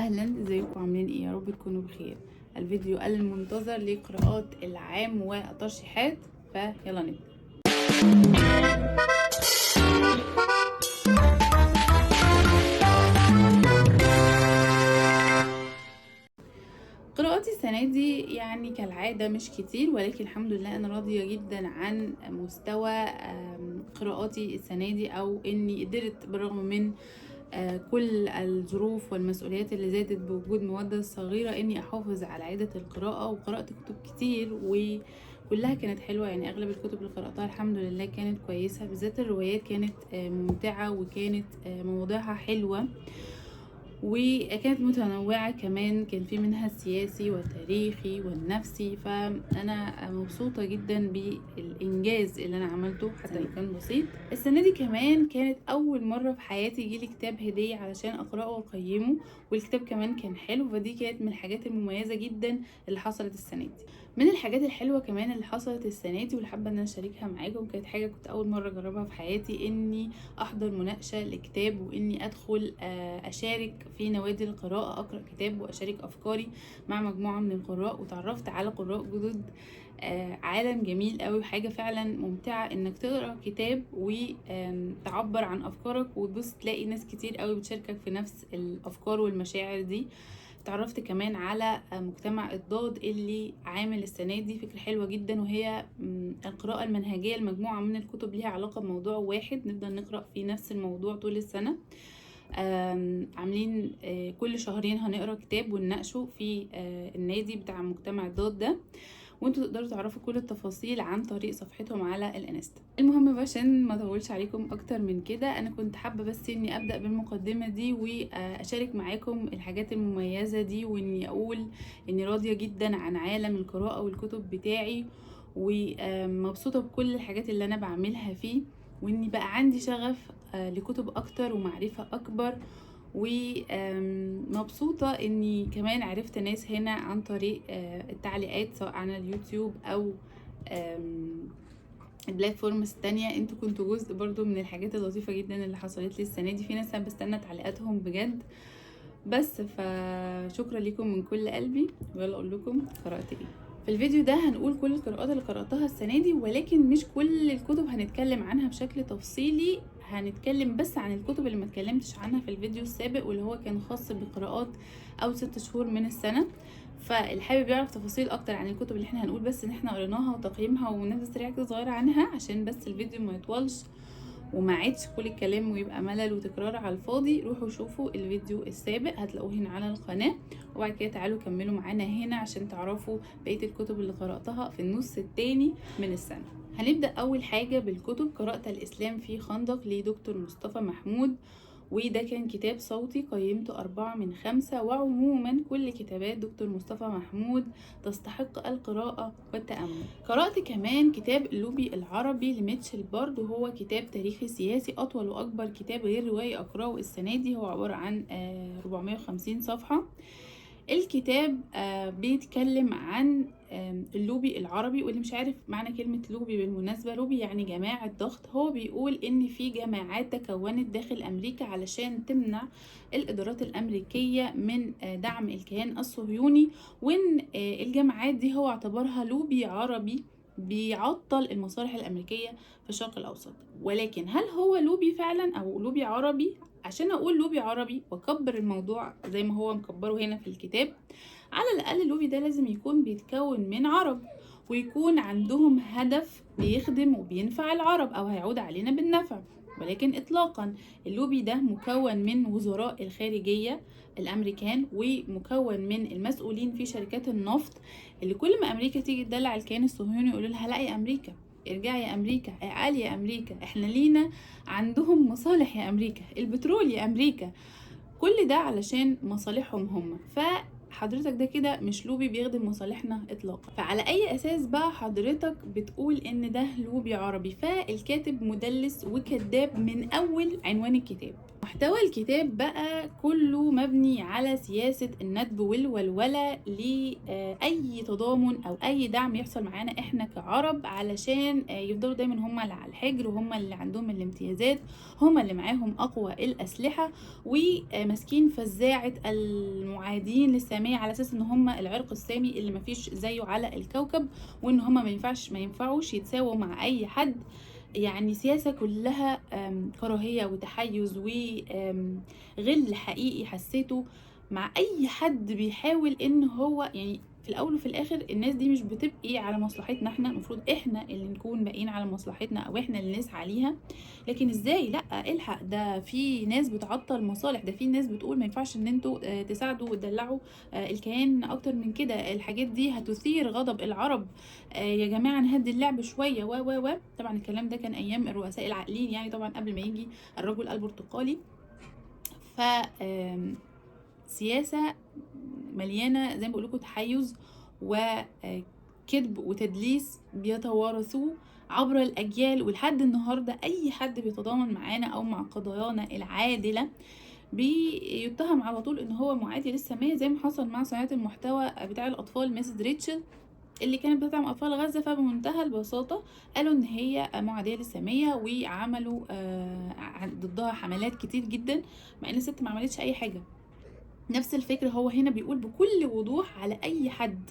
اهلا، ازيكم؟ عاملين ايه؟ يا رب تكونوا بخير. الفيديو المنتظر لقراءات العام والترشيحات، فيلا نبدا. قراءاتي السنة دي يعني كالعادة مش كتير، ولكن الحمد لله أنا راضية جدا عن مستوى قراءاتي السنة دي، أو إني قدرت بالرغم من كل الظروف والمسؤوليات اللي زادت بوجود مودة صغيرة إني أحافظ على عادة القراءة. وقرأت كتب كتير وكلها كانت حلوة، يعني أغلب الكتب اللي قرأتها الحمد لله كانت كويسة، بالذات الروايات كانت ممتعة وكانت مواضيعها حلوة وكانت متنوعة كمان، كان في منها السياسي والتاريخي والنفسي. فأنا مبسوطة جدا بالإنجاز اللي أنا عملته حتى لو كان بسيط. السنة دي كمان كانت أول مرة في حياتي يجيلي كتاب هدية علشان أقرأه وأقيمه، والكتاب كمان كان حلو، فدي كانت من الحاجات المميزة جدا اللي حصلت السنة دي. من الحاجات الحلوة كمان اللي حصلت السنة دي واللي حابة ان انا اشاركها معاكم، كانت حاجة كنت اول مرة اجربها في حياتي، اني احضر مناقشة لكتاب واني ادخل اشارك في نوادي القراءة، اقرأ كتاب واشارك افكاري مع مجموعة من القراء، وتعرفت على قراء جدد. عالم جميل قوي، وحاجة فعلا ممتعة انك تقرأ كتاب وتعبر عن افكارك وتبص تلاقي ناس كتير قوي بتشاركك في نفس الافكار والمشاعر دي. تعرفت كمان على مجتمع الضاد اللي عامل السنة دي فكرة حلوة جدا، وهي القراءة المنهجية لمجموعة من الكتب ليها علاقة بموضوع واحد، نفضل نقرأ في نفس الموضوع طول السنة. عاملين كل شهرين هنقرأ كتاب ونناقشه في النادي بتاع مجتمع الضاد ده، وانتوا تقدروا تعرفوا كل التفاصيل عن طريق صفحتهم على الانستا. المهم بقى عشان ما اطولش عليكم اكتر من كده، انا كنت حابه بس اني ابدا بالمقدمه دي واشارك معاكم الحاجات المميزه دي، واني اقول اني راضيه جدا عن عالم القراءه والكتب بتاعي، ومبسوطه بكل الحاجات اللي انا بعملها فيه، واني بقى عندي شغف لكتب اكتر ومعرفه اكبر. ومبسوطة اني كمان عرفت ناس هنا عن طريق التعليقات، سواء على اليوتيوب او البلاتفورمز التانية. انتوا كنتوا جزء برضو من الحاجات اللطيفة جدا اللي حصلت لي السنة دي، في ناس انا بستنى تعليقاتهم بجد. بس فشكرا لكم من كل قلبي، ويلا اقول لكم قرأت ايه. في الفيديو ده هنقول كل القراءات اللي قرأتها السنة دي، ولكن مش كل الكتب هنتكلم عنها بشكل تفصيلي، هنتكلم بس عن الكتب اللي ما اتكلمتش عنها في الفيديو السابق، واللي هو كان خاص بقراءات او 6 شهور من السنة. فالحابب يعرف تفاصيل اكتر عن الكتب اللي احنا هنقول بس ان احنا قريناها وتقييمها ونبذة سريعة كده صغيرة عنها، عشان بس الفيديو ما يطولش وما عادش كل الكلام ويبقى ملل وتكرار على الفاضي. روحوا شوفوا الفيديو السابق هتلاقوه هنا على القناة، وبعد كده تعالوا كملوا معانا هنا عشان تعرفوا بقية الكتب اللي قرأتها في النص التاني من السنة. هنبدأ أول حاجة بالكتب. قرأت الإسلام في خندق لدكتور مصطفى محمود، وده كان كتاب صوتي قيمته 4/5. وعموما كل كتابات دكتور مصطفى محمود تستحق القراءة والتأمل. قرأت كمان كتاب اللوبي العربي لميتشل بارد، وهو كتاب تاريخي سياسي، أطول وأكبر كتاب غير روائي أقرأه السنة دي، هو عبارة عن 450 صفحة. الكتاب بيتكلم عن اللوبي العربي، واللي مش عارف معنى كلمة لوبي بالمناسبة، لوبي يعني جماعة ضغط. هو بيقول ان في جماعات تكونت داخل امريكا علشان تمنع الادارات الامريكية من دعم الكيان الصهيوني، وان الجماعات دي هو اعتبرها لوبي عربي بيعطل المصالح الامريكية في الشرق الاوسط. ولكن هل هو لوبي فعلا او لوبي عربي؟ عشان اقول لوبي عربي واكبر الموضوع زي ما هو مكبره هنا في الكتاب، على الاقل اللوبي ده لازم يكون بيتكون من عرب، ويكون عندهم هدف بيخدم وبينفع العرب او هيعود علينا بالنفع. ولكن اطلاقا اللوبي ده مكون من وزراء الخارجية الامريكان، ومكون من المسؤولين في شركات النفط، اللي كل ما امريكا تيجي تدلع الكيان الصهيوني يقولوا لها لا يا امريكا، ارجعي يا امريكا، اعالي يا امريكا، احنا لينا عندهم مصالح يا امريكا، البترول يا امريكا، كل ده علشان مصالحهم هم. فحضرتك ده كده مش لوبي بيخدم مصالحنا اطلاقا. فعلى اي اساس بقى حضرتك بتقول ان ده لوبي عربي؟ فالكاتب مدلس وكذاب من اول عنوان الكتاب. محتوى الكتاب بقى كله مبني على سياسة الندب والولولة لأي تضامن أو أي دعم يحصل معانا إحنا كعرب، علشان يفضلوا دايما هم اللي على الحجر، وهم اللي عندهم الامتيازات، هم اللي معاهم أقوى الأسلحة، وماسكين فزاعة المعادين للسامية على أساس إن هم العرق السامي اللي مفيش زيه على الكوكب، وإن هم ما ينفعوش يتساووا مع أي حد. يعني سياسة كلها كراهية وتحيز وغل حقيقي حسيته مع أي حد بيحاول إن هو يعني في الأول وفي الآخر الناس دي مش بتبقي على مصلحتنا احنا، المفروض احنا اللي نكون باقيين على مصلحتنا أو احنا اللي نسعى ليها. لكن ازاي؟ لأ، الحق، ده في ناس بتعطل مصالح، ده في ناس بتقول ما ينفعش ان انتوا تساعدوا وتدلعوا الكيان أكتر من كده، الحاجات دي هتثير غضب العرب، يا جماعة نهدي اللعب شوية و طبعا الكلام ده كان أيام الرؤساء العاقلين، يعني طبعا قبل ما يجي الرجل البرتقالي. ف سياسة مليانة زي ما بقولكوا تحيز وكذب وتدليس بيتوارثوه عبر الأجيال، ولحد النهاردة أي حد بيتضامن معانا أو مع قضايانا العادلة بيتهم على طول إن هو معادي للسامية، زي ما حصل مع صناعة المحتوى بتاع الأطفال ميسز ريتشل اللي كانت بتدعم أطفال غزة. فبمنتهى البساطة قالوا إن هي معادية للسامية، وعملوا ضدها حملات كتير جدا، مع إن الست ما عملتش أي حاجة. نفس الفكرة هو هنا بيقول بكل وضوح على أي حد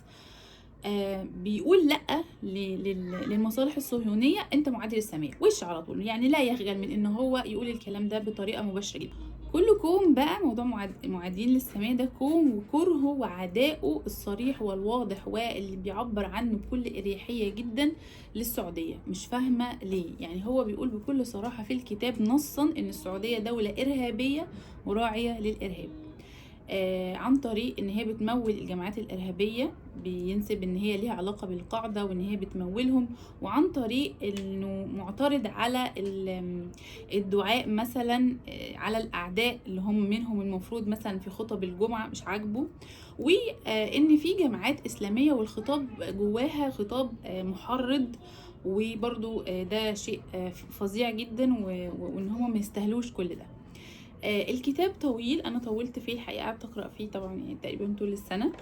بيقول لأ للمصالح الصهيونية انت معادي للسامية، وش على طول، يعني لا يخجل من ان هو يقول الكلام ده بطريقة مباشرة جدا. كل كوم بقى موضوع معادين للسامية ده كوم وكرهه وعدائه الصريح والواضح واللي بيعبر عنه بكل إريحية جدا للسعودية. مش فاهمة ليه، يعني هو بيقول بكل صراحة في الكتاب نصا ان السعودية دولة إرهابية وراعية للإرهاب، عن طريق ان هي بتمول الجماعات الارهابيه، بينسب ان هي ليها علاقه بالقاعده وان هي بتمولهم، وعن طريق انه معترض على الدعاء مثلا على الاعداء اللي هم منهم المفروض مثلا في خطب الجمعه مش عاجبه، وان في جماعات اسلاميه والخطاب جواها خطاب محرض، وبرضو ده شيء فظيع جدا، وان هم ما يستاهلوش كل ده. الكتاب طويل، انا طولت فيه الحقيقه، قعدت اقرا فيه طبعا يعني تقريبا طول السنه،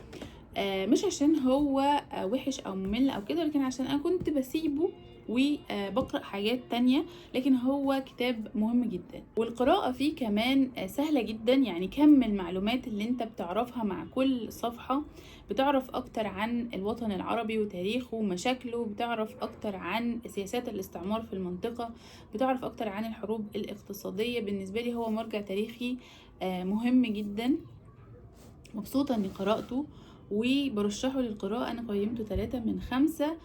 مش عشان هو وحش او ممل او كده، لكن عشان انا كنت بسيبه وبقرا حاجات تانية. لكن هو كتاب مهم جدا، والقراءة فيه كمان سهلة جدا، يعني كم المعلومات اللي انت بتعرفها مع كل صفحة، بتعرف اكتر عن الوطن العربي وتاريخه ومشاكله، بتعرف اكتر عن سياسات الاستعمار في المنطقة، بتعرف اكتر عن الحروب الاقتصادية. بالنسبة لي هو مرجع تاريخي مهم جدا، مبسوطة اني قرأته وبرشحه للقراءة. انا قيمته 3/5،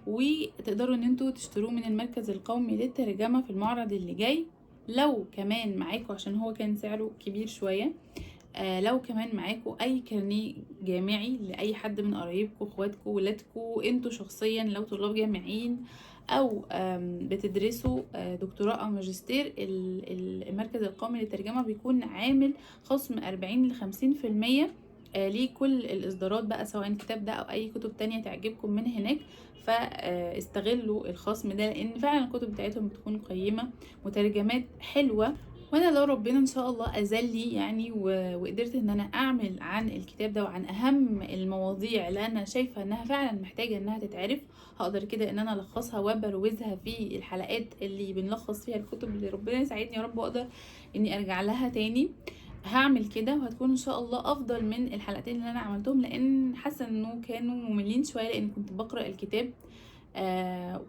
وتقدروا ان انتوا تشتروه من المركز القومي للترجمة في المعرض اللي جاي. لو كمان معاكم، عشان هو كان سعره كبير شوية، لو كمان معاكم اي كارنيه جامعي لاي حد من قرايبكم اخواتكم ولادكم انتوا شخصيا، لو طلاب جامعيين او بتدرسوا دكتوراه او ماجستير، المركز القومي للترجمة بيكون عامل خصم 40-50% لكل الاصدارات بقى، سواء الكتاب ده او اي كتب تانية تعجبكم من هناك. فاستغلوا الخصم ده، لان فعلا الكتب بتاعتهم بتكون قيمة، مترجمات حلوة. وانا لو ربنا ان شاء الله اذلي يعني وقدرت ان انا اعمل عن الكتاب ده وعن اهم المواضيع اللي انا شايفة انها فعلا محتاجة انها تتعرف، هقدر كده ان انا الخصها وبروزها في الحلقات اللي بنلخص فيها الكتب، اللي ربنا يساعدني يا رب واقدر اني ارجع لها تاني. هعمل كده، وهتكون ان شاء الله افضل من الحلقتين اللي انا عملتهم، لان حاسه انه كانوا مملين شويه، لان كنت بقرا الكتاب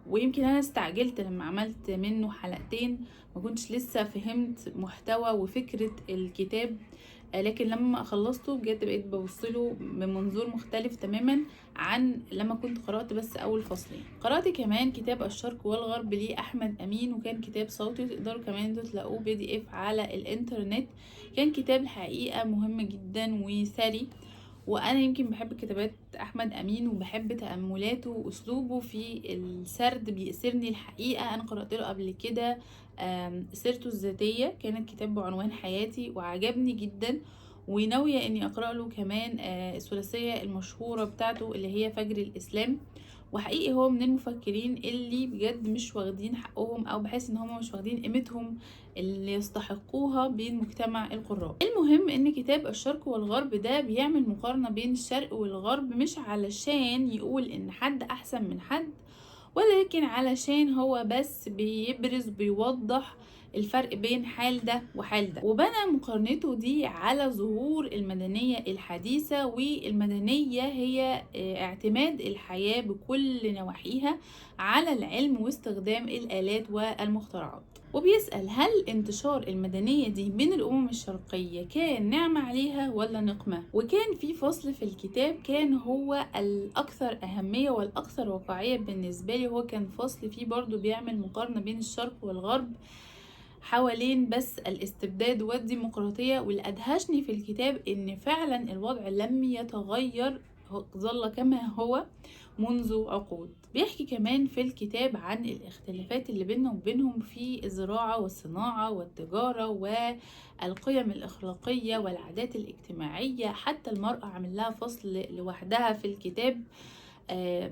ويمكن انا استعجلت لما عملت منه حلقتين، ما كنتش لسه فهمت محتوى وفكره الكتاب. لكن لما خلصته بجد بقيت بوصله بمنظور مختلف تماما عن لما كنت قرأت بس أول فصلين. قرأت كمان كتاب الشرق والغرب لأحمد أمين، وكان كتاب صوتي، تقدروا كمان انتوا تلاقوه PDF على الإنترنت. كان كتاب الحقيقة مهم جدا وثري، وانا يمكن بحب كتابات احمد امين وبحب تأملاته واسلوبه في السرد، بيأسرني الحقيقة. انا قرأت له قبل كده سيرته الذاتية، كانت كتاب بعنوان حياتي وعجبني جدا، وناوية اني اقرأ له كمان الثلاثية المشهورة بتاعته اللي هي فجر الاسلام. وحقيقي هو من المفكرين اللي بجد مش واخدين حقهم، او بحس ان هم مش واخدين قيمتهم اللي يستحقوها بين مجتمع القراء. المهم ان كتاب الشرق والغرب ده بيعمل مقارنة بين الشرق والغرب، مش علشان يقول ان حد احسن من حد، ولكن علشان هو بس بيبرز بيوضح الفرق بين حال ده وحال ده. وبنى مقارنته دي على ظهور المدنية الحديثة، والمدنية هي اعتماد الحياة بكل نواحيها على العلم واستخدام الآلات والمخترعات. وبيسأل هل انتشار المدنية دي بين الأمم الشرقية كان نعمة عليها ولا نقمة؟ وكان في فصل في الكتاب كان هو الأكثر أهمية والأكثر واقعية بالنسبة لي، هو كان فصل فيه برضو بيعمل مقارنة بين الشرق والغرب حوالين بس الاستبداد والديمقراطية. واللي أدهشني في الكتاب إن فعلا الوضع لم يتغير، ظل كما هو منذ عقود. بيحكي كمان في الكتاب عن الاختلافات اللي بيننا وبينهم في الزراعة والصناعة والتجارة والقيم الأخلاقية والعادات الاجتماعية. حتى المرأة عمل لها فصل لوحدها في الكتاب،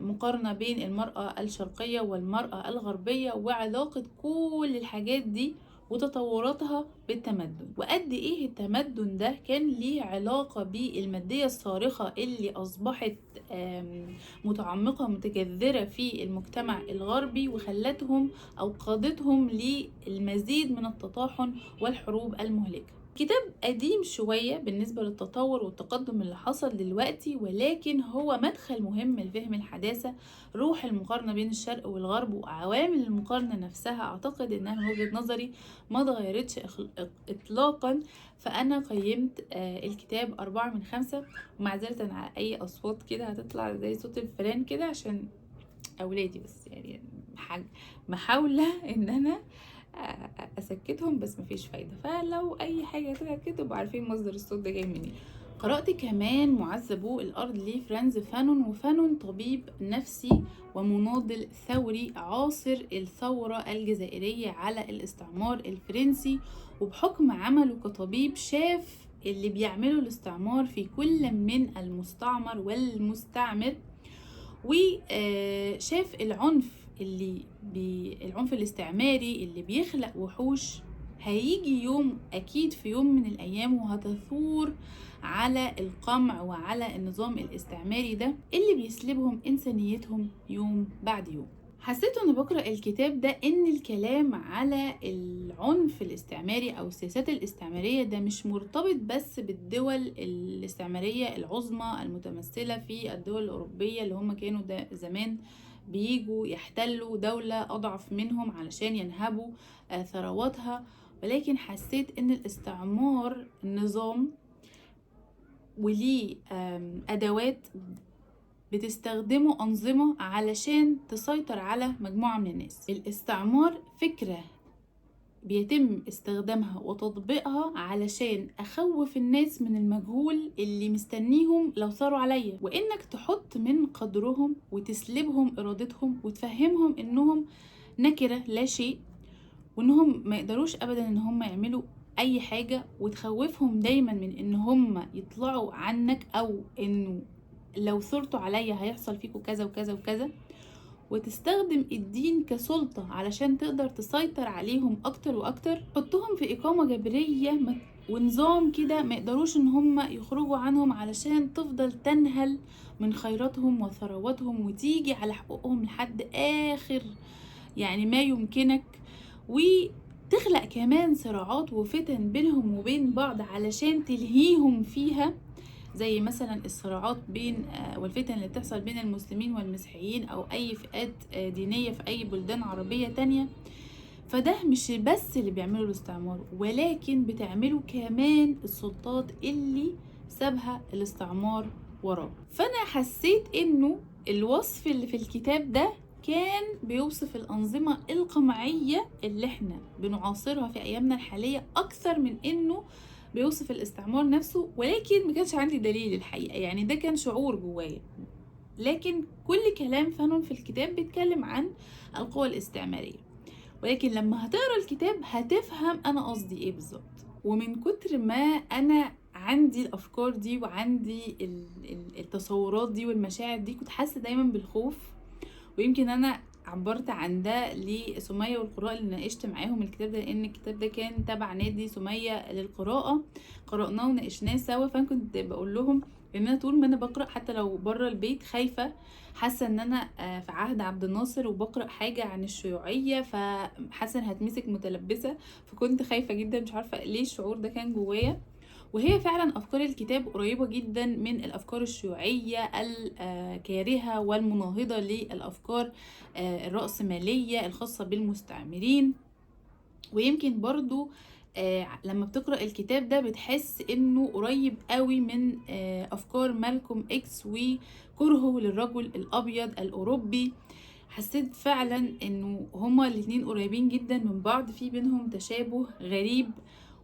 مقارنة بين المرأة الشرقية والمرأة الغربية وعلاقة كل الحاجات دي وتطوراتها بالتمدن، وقد ايه التمدن ده كان ليه علاقة بالمادية الصارخة اللي اصبحت متعمقة متجذرة في المجتمع الغربي، وخلتهم او قادتهم للمزيد من التطاحن والحروب المهلكة. كتاب قديم شوية بالنسبة للتطور والتقدم اللي حصل دلوقتي، ولكن هو مدخل مهم لفهم الحداثة، روح المقارنة بين الشرق والغرب وعوامل المقارنة نفسها. أعتقد إنها من وجهة نظري ما اتغيرتش إطلاقا. فأنا قيمت الكتاب 4/5، ومعذرة على أي أصوات كده هتطلع زي صوت الفيران كده عشان أولادي، بس يعني محاولة إن أنا اسكتهم بس مفيش فايده، فلو اي حاجه طلعت كده تبقوا عارفين مصدر الصوت ده جاي منين. قرأت كمان معذبو الأرض لفرانز فانون. وفانون طبيب نفسي ومناضل ثوري عاصر الثورة الجزائرية على الاستعمار الفرنسي، وبحكم عمله كطبيب شاف اللي بيعمله الاستعمار في كل من المستعمر والمستعمر، وشاف العنف العنف الاستعماري اللي بيخلق وحوش. هيجي يوم أكيد في يوم من الأيام وهتثور على القمع وعلى النظام الاستعماري ده اللي بيسلبهم إنسانيتهم يوم بعد يوم. حسيت وانا بقرأ الكتاب ده ان الكلام على العنف الاستعماري او السياسات الاستعمارية ده مش مرتبط بس بالدول الاستعمارية العظمى المتمثلة في الدول الأوروبية اللي هم كانوا ده زمان بيجوا يحتلوا دولة أضعف منهم علشان ينهبوا ثرواتها، ولكن حسيت ان الاستعمار نظام وليه أدوات بتستخدموا أنظمة علشان تسيطر على مجموعة من الناس. الاستعمار فكرة بيتم استخدامها وتطبيقها علشان أخوف الناس من المجهول اللي مستنيهم لو صاروا عليا، وإنك تحط من قدرهم وتسلبهم إرادتهم وتفهمهم إنهم نكرة لا شيء، وإنهم ما يقدروش أبدا إن هم يعملوا أي حاجة، وتخوفهم دايما من إن هم يطلعوا عنك، أو إنه لو ثرتوا عليا هيحصل فيكم كذا وكذا وكذا، وتستخدم الدين كسلطة علشان تقدر تسيطر عليهم أكتر وأكتر. حطهم في إقامة جبرية ونظام كده ما يقدروش إن هم يخرجوا عنهم علشان تفضل تنهل من خيراتهم وثرواتهم وتيجي على حقوقهم لحد آخر يعني ما يمكنك، وتخلق كمان صراعات وفتن بينهم وبين بعض علشان تلهيهم فيها، زي مثلا الصراعات بين والفتن اللي بتحصل بين المسلمين والمسيحيين او اي فئات دينية في اي بلدان عربية تانية. فده مش بس اللي بيعمله الاستعمار، ولكن بتعمله كمان السلطات اللي سابها الاستعمار وراه. فانا حسيت انه الوصف اللي في الكتاب ده كان بيوصف الأنظمة القمعية اللي احنا بنعاصرها في أيامنا الحالية أكثر من إنه بيوصف الاستعمار نفسه، ولكن ما كانش عندي دليل الحقيقة، يعني ده كان شعور جوايا. لكن كل كلام فانون في الكتاب بيتكلم عن القوى الاستعمارية، ولكن لما هتقرأ الكتاب هتفهم أنا قصدي إيه بالظبط. ومن كتر ما أنا عندي الافكار دي وعندي التصورات دي والمشاعر دي، كنت حاسه دايما بالخوف. ويمكن انا عبرت عن ده لسمية والقراء اللي ناقشت معاهم الكتاب ده، لان الكتاب ده كان تبع نادي سمية للقراءة، قرأناه وناقشناه سوا. فانا كنت بقول لهم ان انا طول ما انا بقرأ حتى لو بره البيت خايفة، حاسة ان انا في عهد عبد الناصر وبقرأ حاجة عن الشيوعية، فحاسة ان هتمسك متلبسة. فكنت خايفة جدا، مش عارفة ليه الشعور ده كان جوايا. وهي فعلا أفكار الكتاب قريبة جدا من الأفكار الشيوعية الكارهة والمناهضة للأفكار الرأسمالية الخاصة بالمستعمرين. ويمكن برضو لما بتقرأ الكتاب ده بتحس انه قريب قوي من أفكار مالكوم إكس وكرهه للرجل الأبيض الأوروبي. حسيت فعلا انه هما الاتنين قريبين جدا من بعض، في بينهم تشابه غريب.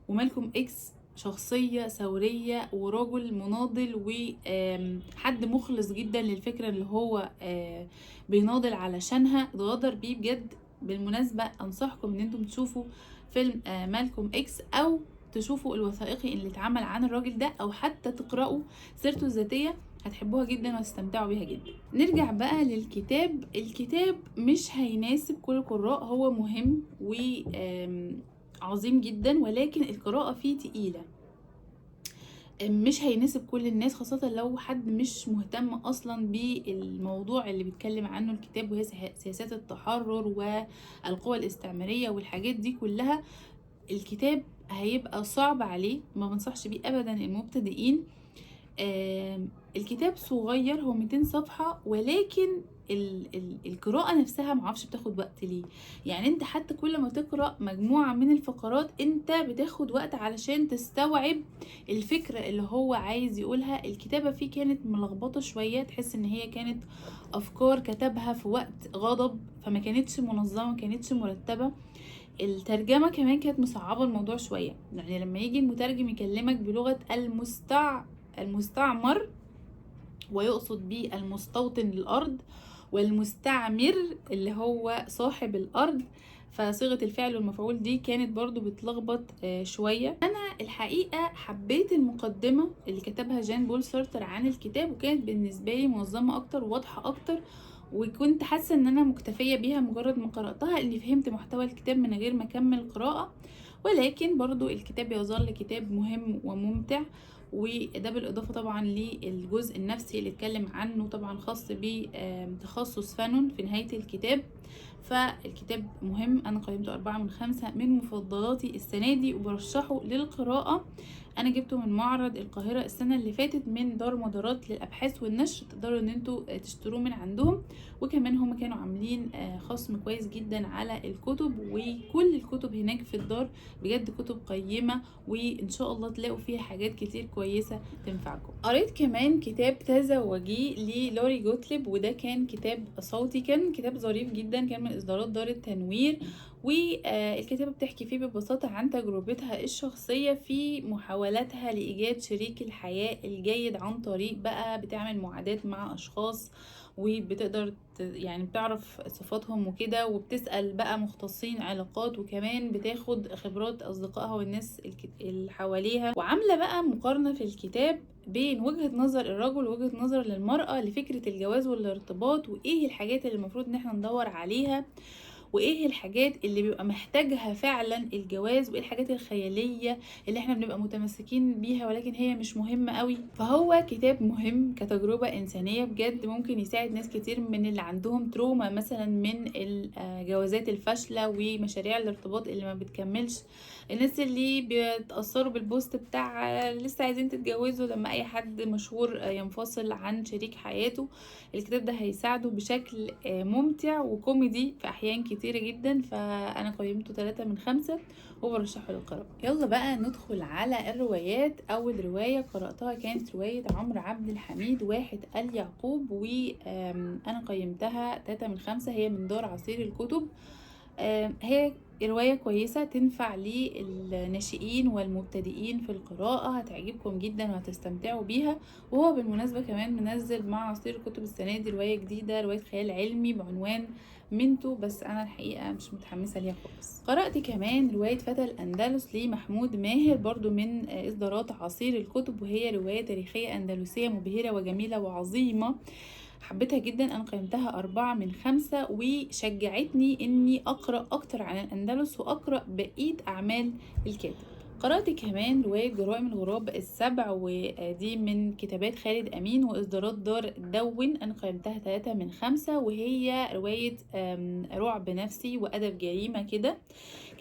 ومالكوم إكس شخصية ثورية ورجل مناضل وحد مخلص جدا للفكرة اللي هو بيناضل علشانها، اتغدر بيه بجد. بالمناسبة أنصحكم ان انتم تشوفوا فيلم مالكوم إكس، أو تشوفوا الوثائقي اللي اتعمل عن الراجل ده، أو حتى تقرأوا سيرته الذاتية، هتحبوها جدا وهتستمتعوا بيها جدا. نرجع بقى للكتاب. الكتاب مش هيناسب كل القراء، هو مهم وعظيم جدا، ولكن القراءة فيه تقيلة، مش هيناسب كل الناس، خاصة لو حد مش مهتم أصلا بالموضوع اللي بيتكلم عنه الكتاب، وهي سياسات التحرر والقوى الاستعمارية والحاجات دي كلها. الكتاب هيبقى صعب عليه، ما بنصحش بيه أبدا المبتدئين. الكتاب صغير، هو 200 صفحة، ولكن القراءة نفسها معرفش بتاخد وقت ليه. يعني انت حتى كل ما تقرأ مجموعة من الفقرات انت بتاخد وقت علشان تستوعب الفكرة اللي هو عايز يقولها. الكتابة فيه كانت ملخبطة شوية، تحس ان هي كانت افكار كتبها في وقت غضب، فما كانتش منظمة، ما كانتش مرتبة. الترجمة كمان كانت مصعبة الموضوع شوية، يعني لما يجي المترجم يكلمك بلغة المستعمر ويقصد بيه المستوطن للأرض، والمستعمر اللي هو صاحب الأرض، فصيغة الفعل والمفعول دي كانت برضو بتلخبط شوية. أنا الحقيقة حبيت المقدمة اللي كتبها جان بول سارتر عن الكتاب، وكانت بالنسبة لي منظمة أكتر وواضحة أكتر، وكنت حاسة ان انا مكتفية بيها مجرد ما قرأتها، اني فهمت محتوى الكتاب من غير ما اكمل قراءة. ولكن برضو الكتاب يظل كتاب مهم وممتع، وده بالإضافة طبعا للجزء النفسي اللي اتكلم عنه، طبعا خاص بتخصص فانون في نهاية الكتاب. فالكتاب مهم، أنا قيمته 4/5 من مفضلاتي السنة دي، وبرشحه للقراءة. أنا جبته من معرض القاهرة السنة اللي فاتت من دار مدارات للأبحاث والنشر، تقدروا ان انتوا تشتروه من عندهم. وكمان هم كانوا عاملين خصم كويس جدا على الكتب، وكل الكتب هناك في الدار بجد كتب قيمة، وإن شاء الله تلاقوا فيها حاجات كتير كويسة تنفعكم. قريت كمان كتاب تزوجي للوري جوتليب، وده كان كتاب صوتي، كان كتاب ظريف جدا، كان من إصدارات دار التنوير. والكتابة بتحكي فيه ببساطة عن تجربتها الشخصية في محاولاتها لإيجاد شريك الحياة الجيد، عن طريق بقى بتعمل معادات مع أشخاص، وبتقدر يعني بتعرف صفاتهم وكده، وبتسأل بقى مختصين علاقات، وكمان بتاخد خبرات أصدقائها والناس اللي حواليها. وعاملة بقى مقارنة في الكتاب بين وجهة نظر الرجل ووجهة نظر للمرأة لفكرة الجواز والارتباط، وإيه الحاجات اللي المفروض إن احنا ندور عليها، وايه الحاجات اللي بيبقى محتاجها فعلا الجواز، وايه الحاجات الخيالية اللي احنا بنبقى متمسكين بيها ولكن هي مش مهمة قوي. فهو كتاب مهم كتجربة انسانية بجد، ممكن يساعد ناس كتير من اللي عندهم تروما مثلا من الجوازات الفاشلة ومشاريع الارتباط اللي ما بتكملش، الناس اللي بيتأثروا بالبوست بتاع لسه عايزين تتجوزوا لما اي حد مشهور ينفصل عن شريك حياته. الكتاب ده هيساعده بشكل ممتع وكوميدي في احيان كتيرة جدا، فانا قيمته 3/5 وبرشحه للقراءة. يلا بقى ندخل على الروايات. اول رواية قرأتها كانت رواية عمرو عبد الحميد واحد آل يعقوب، وانا قيمتها 3/5. هي من دار عصير الكتب. هي رواية كويسة تنفع للناشئين والمبتدئين في القراءة، هتعجبكم جدا وهتستمتعوا بيها. وهو بالمناسبة كمان منزل مع عصير الكتب السنة دي رواية جديدة، رواية خيال علمي بعنوان منتو، بس أنا الحقيقة مش متحمسة ليها خالص. قرأت كمان رواية فتى الأندلس لمحمود ماهر، برضو من إصدارات عصير الكتب، وهي رواية تاريخية أندلسية مبهرة وجميلة وعظيمة. حبيتها جدا، انا قيمتها 4/5، وشجعتني اني اقرأ اكتر عن الاندلس واقرأ بقية اعمال الكاتب. قرأت كمان رواية جرائم الغراب السبع، ودي من كتابات خالد أمين وإصدارات دار دون. أنا قيمتها 3/5، وهي رواية رعب نفسي وأدب جريمة كده.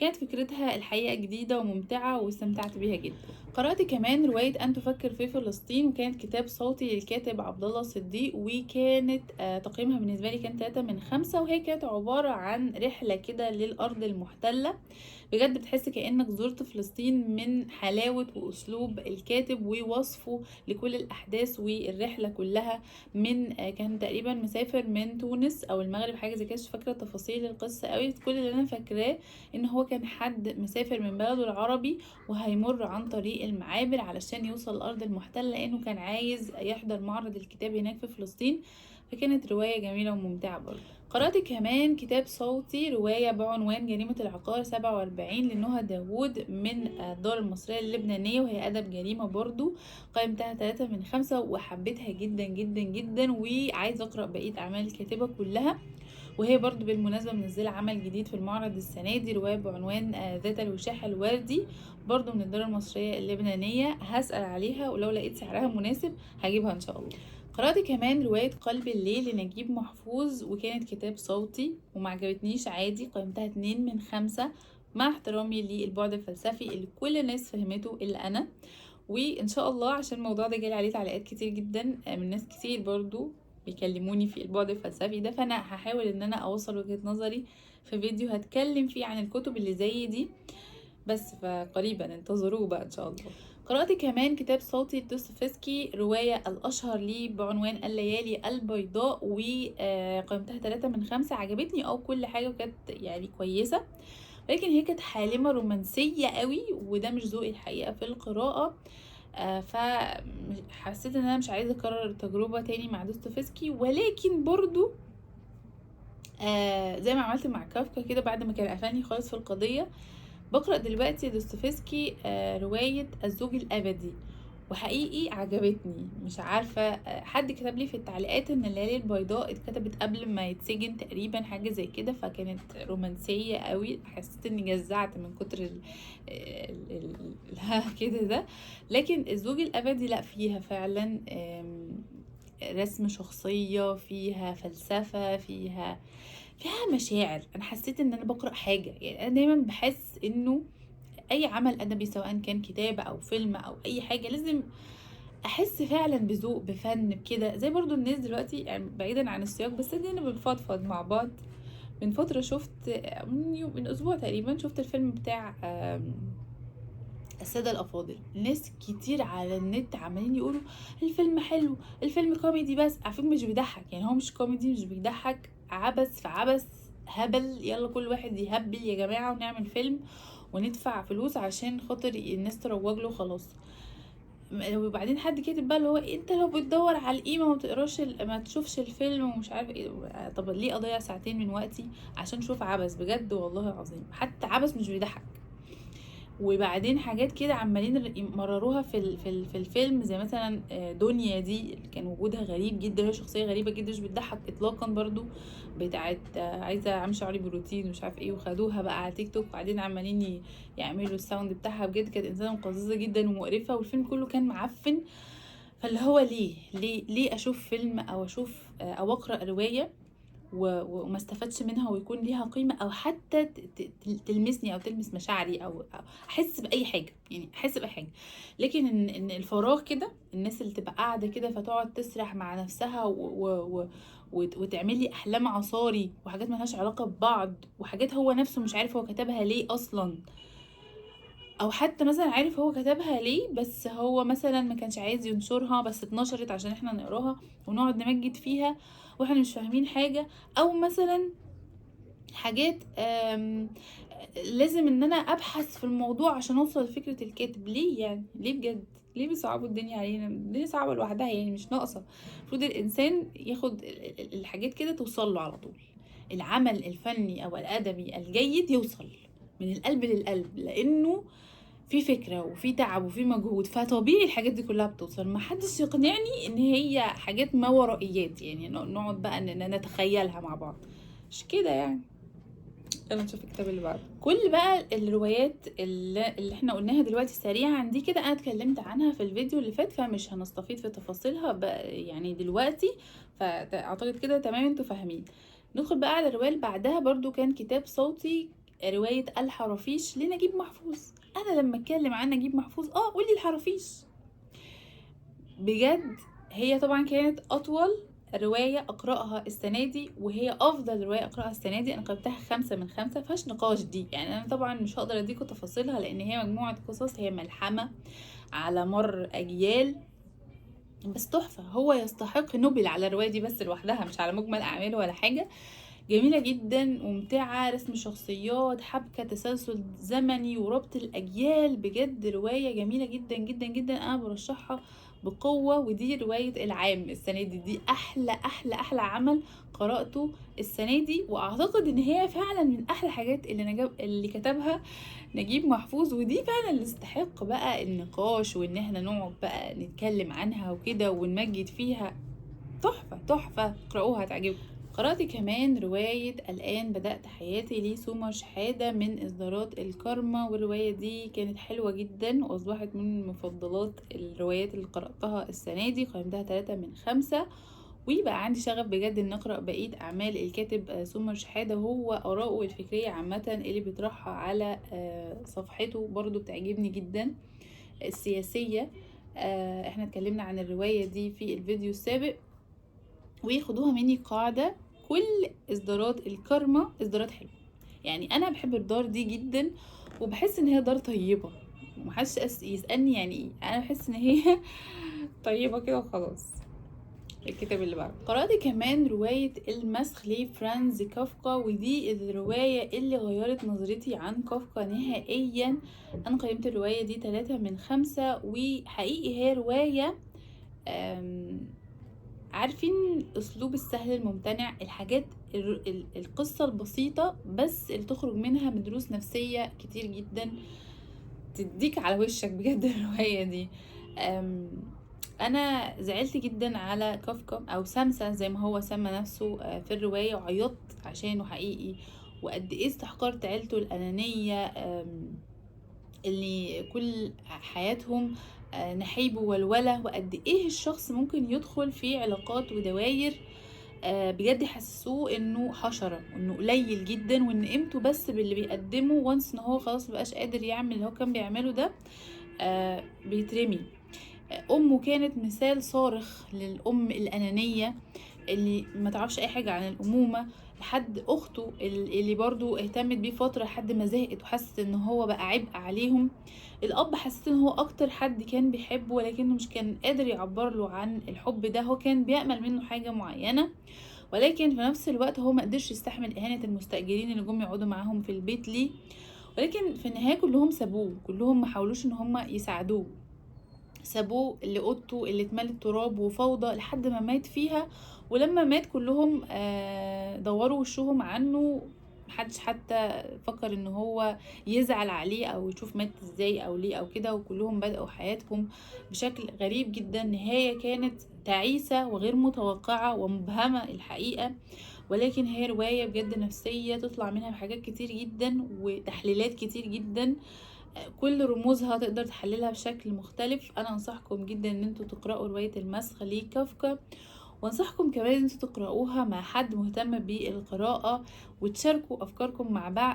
كانت فكرتها الحقيقة جديدة وممتعة واستمتعت بيها جدا. قرأت كمان رواية أن تفكر في فلسطين، وكانت كتاب صوتي للكاتب عبد الله صديق، وكانت تقييمها بالنسبة لي كان 3/5، وهي كانت عبارة عن رحلة كده للأرض المحتلة. بجد بتحس كأنك زرت فلسطين من حلاوة وأسلوب الكاتب ووصفه لكل الأحداث والرحلة كلها. من كان تقريبا مسافر من تونس أو المغرب حاجة زي كده، مش فاكرة تفاصيل القصة قوي. كل اللي أنا فاكراه إن هو كان حد مسافر من بلده العربي وهيمر عن طريق المعابر علشان يوصل الأرض المحتلة، لأنه كان عايز يحضر معرض الكتاب هناك في فلسطين. فكانت رواية جميلة وممتعة برضه. قرأت كمان كتاب صوتي رواية بعنوان جريمة العقار 47 لنهى داوود من الدار المصرية اللبنانية، وهي أدب جريمة برضو. قيمتها 3/5، وحبيتها جدا جدا جدا، وعايزة أقرأ بقية أعمال الكاتبة كلها. وهي برضو بالمناسبة منزلة عمل جديد في المعرض السنة دي، رواية بعنوان ذات الوشاح الوردي، برضو من الدار المصرية اللبنانية. هسأل عليها ولو لقيت سعرها مناسب هجيبها إن شاء الله. قرأت كمان رواية قلب الليل لنجيب محفوظ، وكانت كتاب صوتي ومعجبتنيش عادي. قيمتها 2/5، مع احترامي للبعد الفلسفي اللي كل الناس فهمته إلا أنا. وإن شاء الله عشان الموضوع ده جالي عليه تعليقات كتير جدا من ناس كتير برضو بيكلموني في البعد الفلسفي ده، فأنا هحاول إن أنا أوصل وجهة نظري في فيديو هتكلم فيه عن الكتب اللي زي دي، بس فقريبا انتظروه بقى إن شاء الله. قرأت كمان كتاب صوتي دوستويفسكي، رواية الأشهر لي بعنوان الليالي البيضاء، وقيمتها 3/5. عجبتني كل حاجة وكانت يعني كويسة، ولكن هي كانت حالمة رومانسية قوي، وده مش ذوقي الحقيقة في القراءة. فحسيت ان انا مش عايزة اكرر التجربة تاني مع دوستويفسكي. ولكن برضو زي ما عملت مع كافكا كده بعد ما كان قفلني خالص في القضية، بقرأ دلوقتي دوستويفسكي رواية الزوج الأبدي، وحقيقي عجبتني. مش عارفة، حد كتب لي في التعليقات ان الليالي البيضاء اتكتبت قبل ما يتسجن تقريبا، حاجة زي كده، فكانت رومانسية قوي. حسيت اني جزعت من كتر كده ده. لكن الزوج الأبدي لا، فيها فعلا رسم شخصية، فيها فلسفة، فيها مشاعر. انا حسيت ان انا بقرأ حاجة. يعني انا دايما بحس انه اي عمل ادبي سواء كان كتابة او فيلم او اي حاجة لازم احس فعلا بذوق، بفن، بكده. زي برضو الناس دلوقتي، يعني بعيدا عن السياق، بس ادينا بنفضفض مع بعض. من فترة شفت من اسبوع تقريبا شفت الفيلم بتاع السادة الأفاضل. ناس كتير على النت عمالين يقولوا الفيلم حلو، الفيلم كوميدي، بس على فكرة مش بيضحك. يعني هو مش كوميدي، مش بيضحك، عبث في عبث، هبل. يلا كل واحد يهبل يا جماعة ونعمل فيلم وندفع فلوس عشان خاطر الناس تروج له خلاص. وبعدين حد كاتب بقى اللي هو انت لو بتدور على القيمة ما تقراش ما تشوفش الفيلم ومش عارف ايه. طب ليه اضيع ساعتين من وقتي عشان اشوف عبث؟ بجد والله العظيم حتى عبث مش بيضحك. وبعدين حاجات كده عمالين يمرروها في الفيلم، زي مثلا دنيا دي اللي كان وجودها غريب جدا، هي شخصيه غريبه جدا مش بتضحك اطلاقا برضو، بتاعت عايزه اعمل شعري بروتين مش عارف ايه، وخدوها بقى على تيك توك وبعدين عمالين يعملوا الساوند بتاعها. بجد كانت انسانه مقززه جدا ومقرفه، والفيلم كله كان معفن. فاللي هو ليه اشوف فيلم او اشوف او اقرا روايه وما استفادش منها ويكون ليها قيمة، او حتى تلمسني او تلمس مشاعري او احس باي حاجة، يعني احس باي حاجة. لكن ان الفراغ كده، الناس اللي تبقى قاعدة كده فتقعد تسرح مع نفسها وتعمل لي احلام عصاري وحاجات ملهاش علاقة ببعض، وحاجات هو نفسه مش عارف هو كتبها ليه اصلا، او حتى مثلا عارف هو كتبها ليه بس هو مثلا ما كانش عايز ينشرها، بس اتنشرت عشان احنا نقراها ونقعد نمجد فيها واحنا مش فاهمين حاجة. او مثلا حاجات لازم ان انا ابحث في الموضوع عشان اوصل لفكرة الكاتب. ليه يعني؟ ليه بجد؟ ليه بيصعبوا الدنيا علينا؟ الدنيا صعبة لوحدها يعني، مش ناقصة. المفروض الانسان ياخد الحاجات كده توصل له على طول. العمل الفني او الادبي الجيد يوصل من القلب للقلب، لانه في فكرة وفي تعب وفي مجهود، فطبيعي الحاجات دي كلها بتوصل. ما حدش يقنعني ان هي حاجات ما ورائيات، يعني نقعد بقى ان نتخيلها مع بعض. مش كده يعني. يلا نشوف الكتاب اللي بعده. كل بقى الروايات اللي احنا قلناها دلوقتي سريعا دي كده، انا اتكلمت عنها في الفيديو اللي فات، فمش هنستفيد في تفاصيلها بقى يعني دلوقتي، فاعتقد كده تمام انتوا فاهمين. ندخل بقى على الرواية اللي بعدها، برضو كان كتاب صوتي، رواية الحرافيش لنجيب محفوظ. انا لما اتكلم عن نجيب محفوظ قولي الحرافيش بجد. هي طبعا كانت اطول رواية اقرأها السنة دي، وهي افضل رواية اقرأها السنة دي. انا قيمتها 5/5، مفيهاش نقاش دي يعني. انا طبعا مش هقدر اديكم تفاصيلها لان هي مجموعة قصص، هي ملحمة على مر اجيال، بس تحفة. هو يستحق نوبل على الرواية دي بس لوحدها، مش على مجمل اعماله ولا حاجة. جميلة جدا، ممتعة، رسم شخصيات، حبكة، تسلسل زمني، وربط الأجيال. بجد رواية جميلة جدا جدا جدا، أنا برشحها بقوة. ودي رواية العام السنة دي أحلى أحلى أحلى عمل قرأته السنة دي، وأعتقد إن هي فعلا من أحلى حاجات اللي كتبها نجيب محفوظ. ودي فعلا اللي تستحق بقى النقاش، وإن احنا نقعد بقى نتكلم عنها وكده ونمجد فيها. تحفة تحفة، اقرأوها هتعجبكم. قرأت كمان رواية الآن بدأت حياتي لسومر شحادة من إصدارات الكارما، والرواية دي كانت حلوة جدا وأصبحت من مفضلات الروايات اللي قرأتها السنة دي. قيمتها 3/5، ويبقى عندي شغف بجد ان اقرا بقيه اعمال الكاتب سومر شحاده. هو اراءه الفكريه عامه اللي بيطرحها على صفحته برضو بتعجبني جدا، السياسيه. احنا اتكلمنا عن الروايه دي في الفيديو السابق. وياخدوها مني قاعدة، كل إصدارات الكارما إصدارات حلوة. يعني أنا بحب الدار دي جدا، وبحس إن هي دار طيبة، ومحدش يسألني يعني إيه. أنا بحس إن هي طيبة كده وخلاص. الكتاب اللي بعده، قرأت كمان رواية المسخ لفرانز كافكا، ودي الرواية اللي غيرت نظرتي عن كافكا نهائيا. أنا قيمت الرواية دي 3/5، وحقيقي هي رواية عارفين اسلوب السهل الممتنع، الحاجات القصة البسيطة بس اللي تخرج منها بدروس نفسية كتير جدا، تديك على وشك بجد. الرواية دي انا زعلت جدا على كافكا او سامسا زي ما هو سمى نفسه في الرواية، وعيطت عشانه حقيقي. وقد ايه استحقرت عيلته الانانية اللي كل حياتهم نحيب وولولة، وقد ايه الشخص ممكن يدخل في علاقات ودواير بجد يحسسوه انه حشرة، وانه قليل جدا، وان قيمته بس باللي بيقدمه. وانس ان هو خلاص مبقاش قادر يعمل اللي هو كان بيعمله ده بيترمي. امه كانت مثال صارخ للام الانانية اللي ما تعرفش اي حاجة عن الامومة، لحد اخته اللي برضو اهتمت بيه فترة لحد ما زهقت وحست ان هو بقى عبء عليهم. الاب حسيت ان هو اكتر حد كان بيحبه، ولكنه مش كان قادر يعبر له عن الحب ده. هو كان بيأمل منه حاجة معينة، ولكن في نفس الوقت هو ما قدرش يستحمل اهانة المستأجرين اللي جم يقعدوا معاهم في البيت ليه. ولكن في النهاية كلهم سابوه، كلهم ما حاولوش ان هم يساعدوه، سابوه لأوضته اللي اتملت تراب وفوضى لحد ما مات فيها. ولما مات كلهم دوروا وشهم عنه، محدش حتى فكر ان هو يزعل عليه او يشوف مات ازاي او ليه او كده، وكلهم بدأوا حياتهم بشكل غريب جدا. نهاية كانت تعيسة وغير متوقعة ومبهمة الحقيقة، ولكن هي رواية بجد نفسية تطلع منها بحاجات كتير جدا وتحليلات كتير جدا، كل رموزها تقدر تحللها بشكل مختلف. انا انصحكم جدا ان انتوا تقرأوا رواية المسخ لكافكا، وانصحكم كمان ان انتوا تقرأوها مع حد مهتم بالقراءة، وتشاركوا افكاركم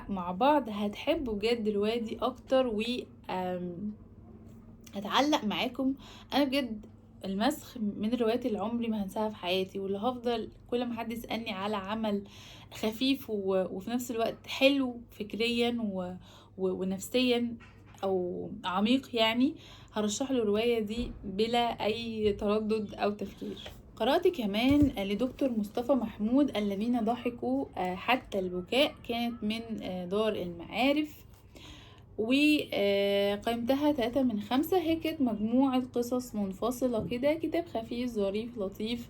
مع بعض. هتحبوا بجد الرواية دي اكتر، و هتعلق معاكم. انا بجد المسخ من الروايات اللي عمري ما هنساها في حياتي، واللي هفضل كل ما حد يسألني على عمل خفيف وفي نفس الوقت حلو فكريا ونفسيا او عميق يعني، هرشح له الرواية دي بلا اي تردد او تفكير. قرأت كمان لدكتور مصطفى محمود الذين ضحكوا حتى البكاء، كانت من دار المعارف، وقيمتها 3/5. هي كانت مجموعة قصص منفصلة كده، كتاب خفيف ظريف لطيف،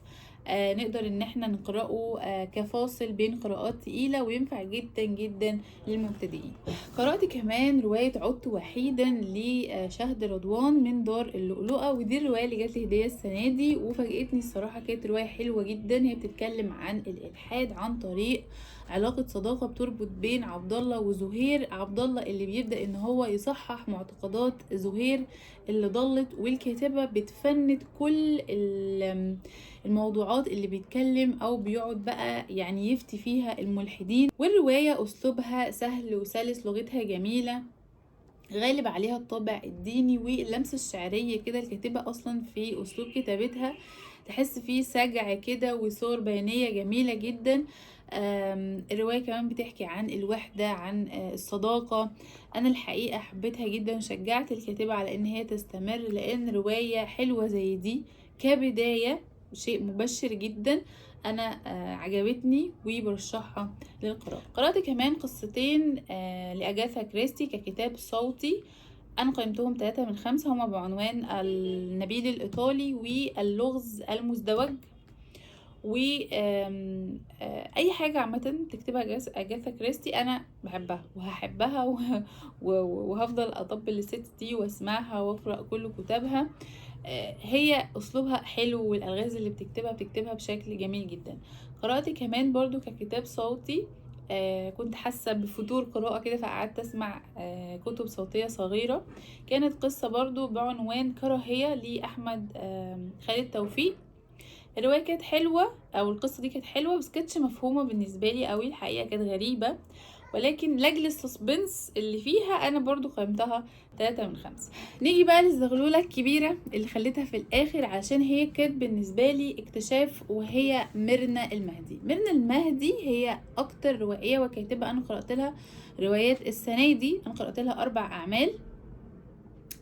نقدر ان احنا نقرأه كفاصل بين قراءات تقيلة، وينفع جدا جدا للمبتدئين. قرأت كمان رواية عدت وحيدا لشهد رضوان من دار اللؤلؤة، ودي الرواية اللي جات لي هدية السنة دي وفاجئتني الصراحة. كانت رواية حلوة جدا، هي بتتكلم عن الإلحاد عن طريق علاقة صداقة بتربط بين عبد الله وزهير. عبد الله اللي بيبدأ ان هو يصحح معتقدات زهير اللي ضلت، والكاتبة بتفند كل الموضوعات اللي بيتكلم او بيقعد بقى يعني يفتي فيها الملحدين. والرواية اسلوبها سهل وسلس، لغتها جميلة، غالب عليها الطابع الديني واللمسة الشعرية كده. الكاتبة اصلا في اسلوب كتابتها تحس فيه سجع كده وصور بيانية جميلة جدا. الرواية كمان بتحكي عن الوحدة، عن الصداقة. أنا الحقيقة حبيتها جدا وشجعت الكاتبة على إن هي تستمر، لأن رواية حلوة زي دي كبداية شيء مبشر جدا. أنا عجبتني وبرشحها للقراءة. قرأت كمان قصتين لأجاثا كريستي ككتاب صوتي، أنا قيمتهم 3/5. هما بعنوان النبيل الإيطالي واللغز المزدوج. و اي حاجه عامه تكتبها اجاثا كريستي انا بحبها وهحبها وهفضل اطبل الست دي واسمعها واقرا كل كتابها. هي اسلوبها حلو، والالغاز اللي بتكتبها بشكل جميل جدا. قرأت كمان برضو ككتاب صوتي، كنت حاسه بفتور قراءه كده، فقعدت اسمع كتب صوتيه صغيره. كانت قصه برضو بعنوان كراهيه لاحمد خالد توفيق. الرواية كانت حلوة، او القصة دي كانت حلوة، بس كانتش مفهومة بالنسبة لي قوي الحقيقة، كانت غريبة، ولكن لاجل السسبنس اللي فيها انا برضو قيمتها 3/5. نيجي بقى للزغلولة الكبيرة اللي خليتها في الاخر عشان هي كانت بالنسبة لي اكتشاف، وهي ميرنا المهدي. ميرنا المهدي هي اكتر روائية وكاتبة انا قرأت لها روايات السنة دي. انا قرأت لها 4 اعمال،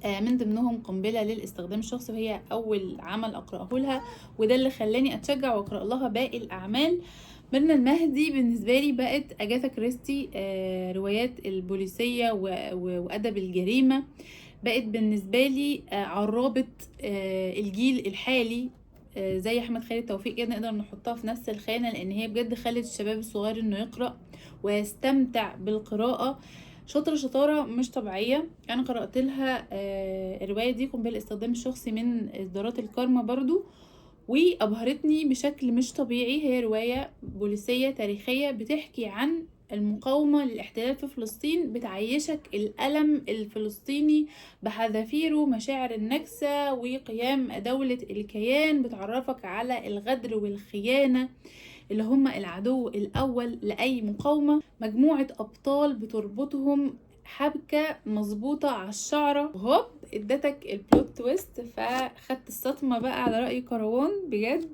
من ضمنهم قنبلة للاستخدام الشخصي، وهي أول عمل أقرأه لها، وده اللي خلاني أتشجع وأقرأ لها باقي الأعمال. ميرنا المهدي بالنسبة لي بقت أجاثا كريستي، روايات البوليسية وأدب الجريمة. بقت بالنسبة لي عرابة الجيل الحالي، زي أحمد خالد توفيق كده، نقدر نحطها في نفس الخانة، لأن هي بجد خلت الشباب الصغير إنه يقرأ ويستمتع بالقراءة. شطارة مش طبيعية. انا قرأت لها الرواية دي قنبلة الاستخدام الشخصي من اصدارات الكارما برضو، وابهرتني بشكل مش طبيعي. هي رواية بوليسية تاريخية بتحكي عن المقاومة للاحتلال في فلسطين، بتعيشك الألم الفلسطيني بحذافيره، مشاعر النكسة وقيام دولة الكيان، بتعرفك على الغدر والخيانة اللي هم العدو الأول لأي مقاومة. مجموعة أبطال بتربطهم حبكة مظبوطة على الشعرة، وهوب ادتك البلوت تويست، فخدت الصدمة بقى على رأي كروان بجد،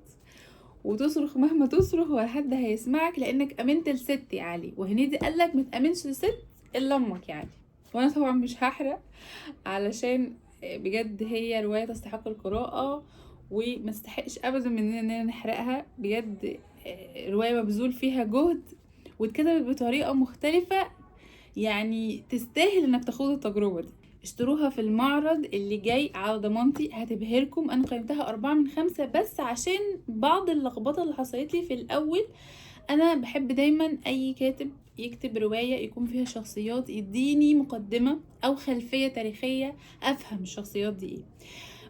وتصرخ مهما تصرخ ولا حد هيسمعك، لأنك أمنت لست يا علي. وهنيدي قالك متأمنش لست إلا أمك يا علي. وأنا طبعا مش هحرق علشان بجد هي رواية تستحق القراءة، وما تستحقش أبدا مننا نحرقها. بجد رواية مبذول فيها جهد واتكتبت بطريقة مختلفة، يعني تستاهل انك تاخد التجربة دي. اشتروها في المعرض اللي جاي على ضمانتي، هتبهركم. انا قيمتها 4/5 بس عشان بعض اللخبطة اللي حصلت لي في الاول. انا بحب دايما اي كاتب يكتب رواية يكون فيها شخصيات، يديني مقدمة او خلفية تاريخية افهم الشخصيات دي ايه.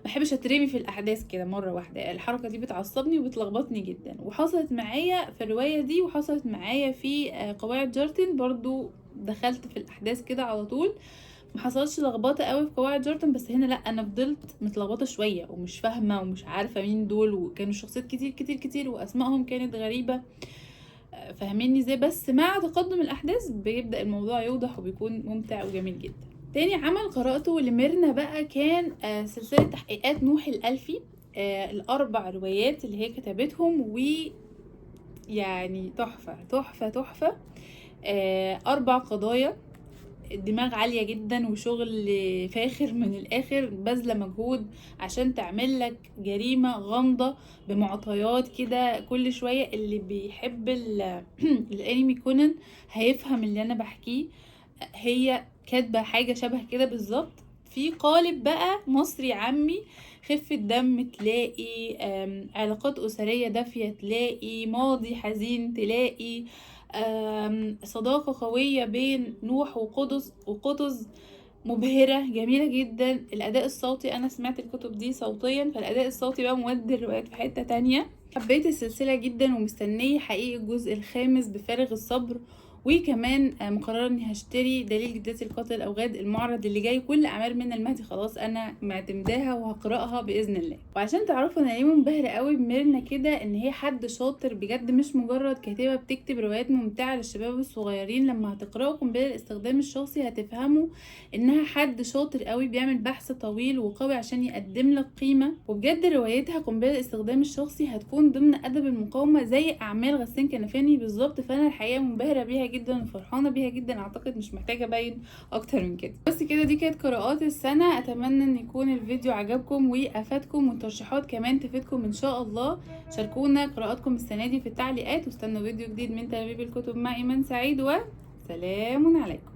محبش اترمي في الاحداث كده مره واحده، الحركه دي بتعصبني وبتلخبطني جدا، وحصلت معايا في الروايه دي، وحصلت معايا في قواعد جارتن برضو. دخلت في الاحداث كده على طول، ما حصلش لخبطه قوي في قواعد جارتن، بس هنا لا، انا فضلت متلخبطه شويه ومش فاهمه ومش عارفه مين دول، وكانوا شخصيات كتير كتير كتير واسمائهم كانت غريبه. فاهميني ازاي؟ بس مع تقدم الاحداث بيبدا الموضوع يوضح وبيكون ممتع وجميل جدا. تاني عمل قرأته لميرنا بقى كان سلسلة تحقيقات نوح الألفي، ال4 روايات اللي هي كتبتهم، ويعني تحفة تحفة تحفة. 4 قضايا دماغ عالية جدا وشغل فاخر من الاخر، باذله مجهود عشان تعمل لك جريمة غامضة بمعطيات كده كل شوية. اللي بيحب الانمي كونان هيفهم اللي انا بحكيه. هي كاتبة حاجة شبه كده بالظبط في قالب بقى مصري عامي. خفة دم تلاقي، علاقات أسرية دافية تلاقي، ماضي حزين تلاقي، صداقة قوية بين نوح وقطز مبهرة جميلة جدا. الأداء الصوتي، أنا سمعت الكتب دي صوتيا، فالأداء الصوتي بقى مودي الروايات في حتة تانية. حبيت السلسلة جدا ومستنية حقيقي الجزء الخامس بفارغ الصبر. وكمان مقررة اني هشتري دليل جدتي القاتل اوغاد المعرض اللي جاي. كل اعمال من المهدي خلاص انا معتمداها وهقراها باذن الله. وعشان تعرفوا انا ليه منبهره قوي بميرنا كده، ان هي حد شاطر بجد، مش مجرد كاتبه بتكتب روايات ممتعه للشباب الصغيرين. لما هتقراوا قنبله الاستخدام الشخصي هتفهموا انها حد شاطر قوي بيعمل بحث طويل وقوي عشان يقدم لك قيمه. وبجد روايتها قنبله الاستخدام الشخصي هتكون ضمن ادب المقاومه زي اعمال غسان كنفاني بالظبط. فانا الحقيقه منبهره بيها جدا وفرحانه بيها جدا. اعتقد مش محتاجه ابين اكتر من كده. بس كده دي كانت قراءات السنه. اتمنى ان يكون الفيديو عجبكم وافادكم، والترشيحات كمان تفيدكم ان شاء الله. شاركونا قراءاتكم السنه دي في التعليقات، واستنوا فيديو جديد من تلبيب الكتب مع ايمان سعيد، وسلام عليكم.